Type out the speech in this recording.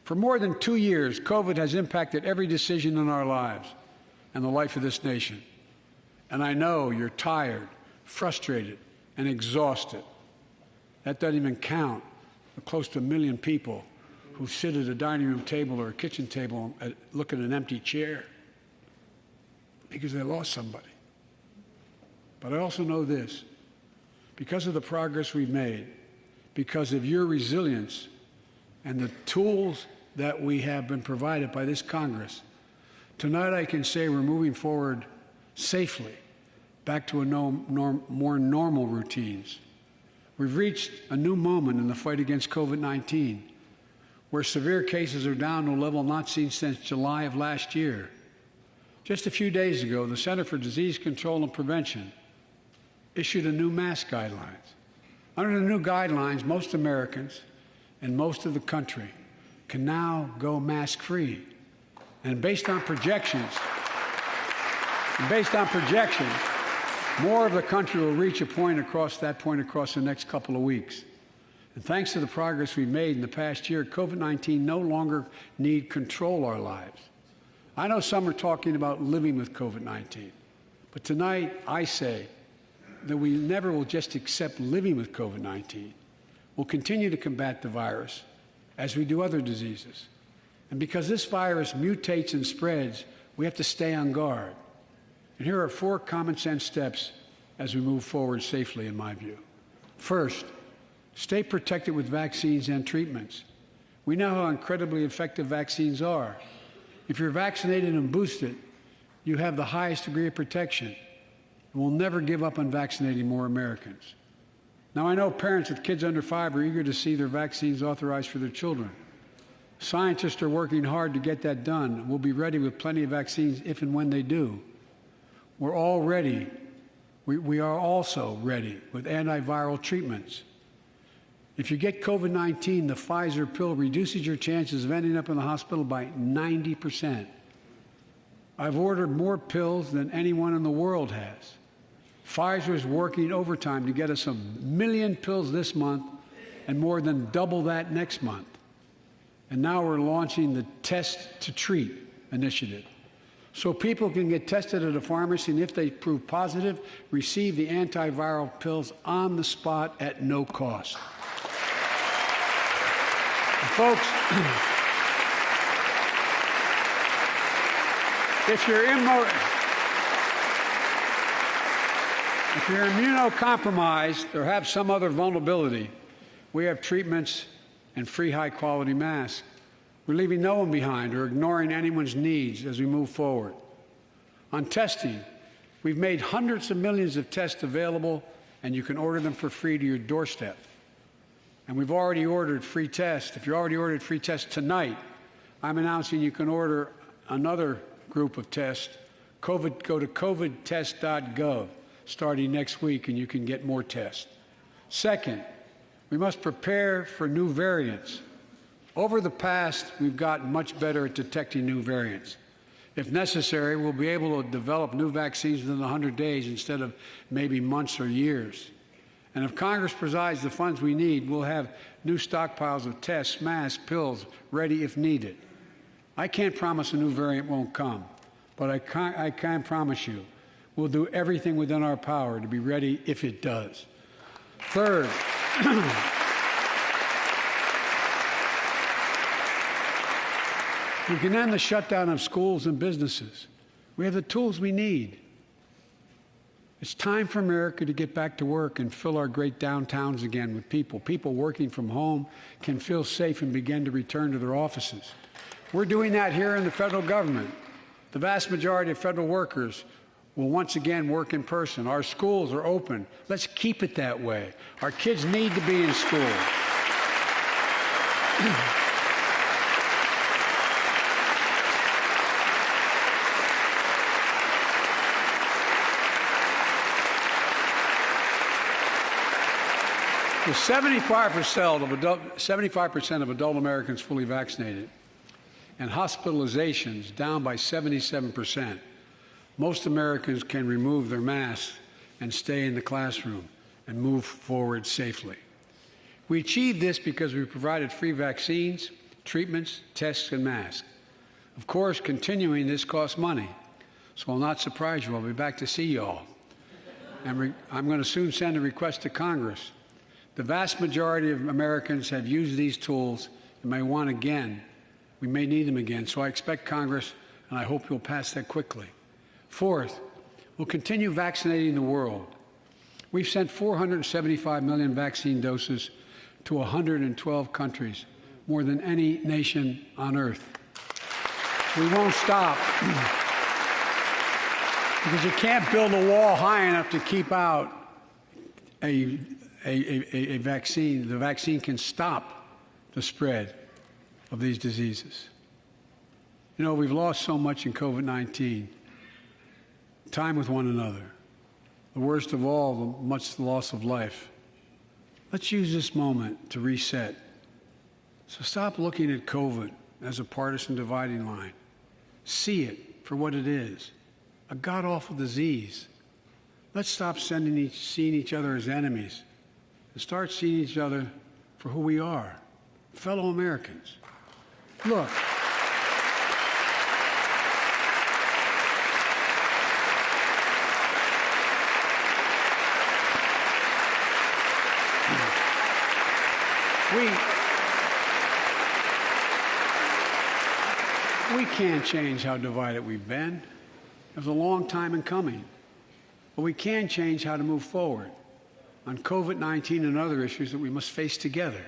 For more than 2 years, COVID has impacted every decision in our lives and the life of this nation. And I know you're tired, frustrated, and exhausted. That doesn't even count the close to 1 million people who sit at a dining room table or a kitchen table and look at an empty chair because they lost somebody. But I also know this: because of the progress we've made, because of your resilience and the tools that we have been provided by this Congress, tonight I can say we're moving forward safely back to more normal routines. We've reached a new moment in the fight against COVID-19, where severe cases are down to a level not seen since July of last year. Just a few days ago, the Center for Disease Control and Prevention issued a new mask guidelines. Under the new guidelines, most Americans and most of the country can now go mask-free. And based on projections, more of the country will reach a point across the next couple of weeks. And thanks to the progress we've made in the past year, COVID-19 no longer need control our lives. I know some are talking about living with COVID-19, but tonight I say that we never will just accept living with COVID-19. We'll continue to combat the virus as we do other diseases. And because this virus mutates and spreads, we have to stay on guard. And here are 4 common sense steps as we move forward safely, in my view. First, stay protected with vaccines and treatments. We know how incredibly effective vaccines are. If you're vaccinated and boosted, you have the highest degree of protection. And we'll never give up on vaccinating more Americans. Now, I know parents with kids under 5 are eager to see their vaccines authorized for their children. Scientists are working hard to get that done. We'll be ready with plenty of vaccines if and when they do. We're all ready. We are also ready with antiviral treatments. If you get COVID-19, the Pfizer pill reduces your chances of ending up in the hospital by 90%. I've ordered more pills than anyone in the world has. Pfizer is working overtime to get us 1 million pills this month and more than double that next month. And now we're launching the Test to Treat initiative, so people can get tested at a pharmacy, and if they prove positive, receive the antiviral pills on the spot at no cost. And folks, if you're immunocompromised or have some other vulnerability, we have treatments and free high-quality masks. We're leaving no one behind or ignoring anyone's needs as we move forward. On testing, we've made hundreds of millions of tests available, and you can order them for free to your doorstep. And we've already ordered free tests. If you already ordered free tests tonight, I'm announcing you can order another group of tests. Go to covidtest.gov starting next week, and you can get more tests. Second, we must prepare for new variants. Over the past, we've gotten much better at detecting new variants. If necessary, we'll be able to develop new vaccines within 100 days instead of maybe months or years. And if Congress provides the funds we need, we'll have new stockpiles of tests, masks, pills ready if needed. I can't promise a new variant won't come, but I can promise you we'll do everything within our power to be ready if it does. Third, we can end the shutdown of schools and businesses. We have the tools we need. It's time for America to get back to work and fill our great downtowns again with people. People working from home can feel safe and begin to return to their offices. We're doing that here in the federal government. The vast majority of federal workers will once again work in person. Our schools are open. Let's keep it that way. Our kids need to be in school. With 75% of adult Americans fully vaccinated and hospitalizations down by 77%, most Americans can remove their masks and stay in the classroom and move forward safely. We achieved this because we provided free vaccines treatments, tests, and masks. Of course, continuing this costs money, so I'll not surprise you. I'll be back to see you all. And I'm going to soon send a request to Congress. The vast majority of Americans have used these tools and may want again. We may need them again, so I expect Congress, and I hope you'll pass that quickly. Fourth, we'll continue vaccinating the world. We've sent 475 million vaccine doses to 112 countries, more than any nation on earth. We won't stop, because you can't build a wall high enough to keep out a vaccine. The vaccine can stop the spread of these diseases. You know, we've lost so much in COVID-19. Time with one another. The worst of all, much the loss of life. Let's use this moment to reset. So stop looking at COVID as a partisan dividing line. See it for what it is, a god-awful disease. Let's stop seeing each other as enemies and start seeing each other for who we are, fellow Americans. Look. We can't change how divided we've been. It was a long time in coming. But we can change how to move forward on COVID-19 and other issues that we must face together.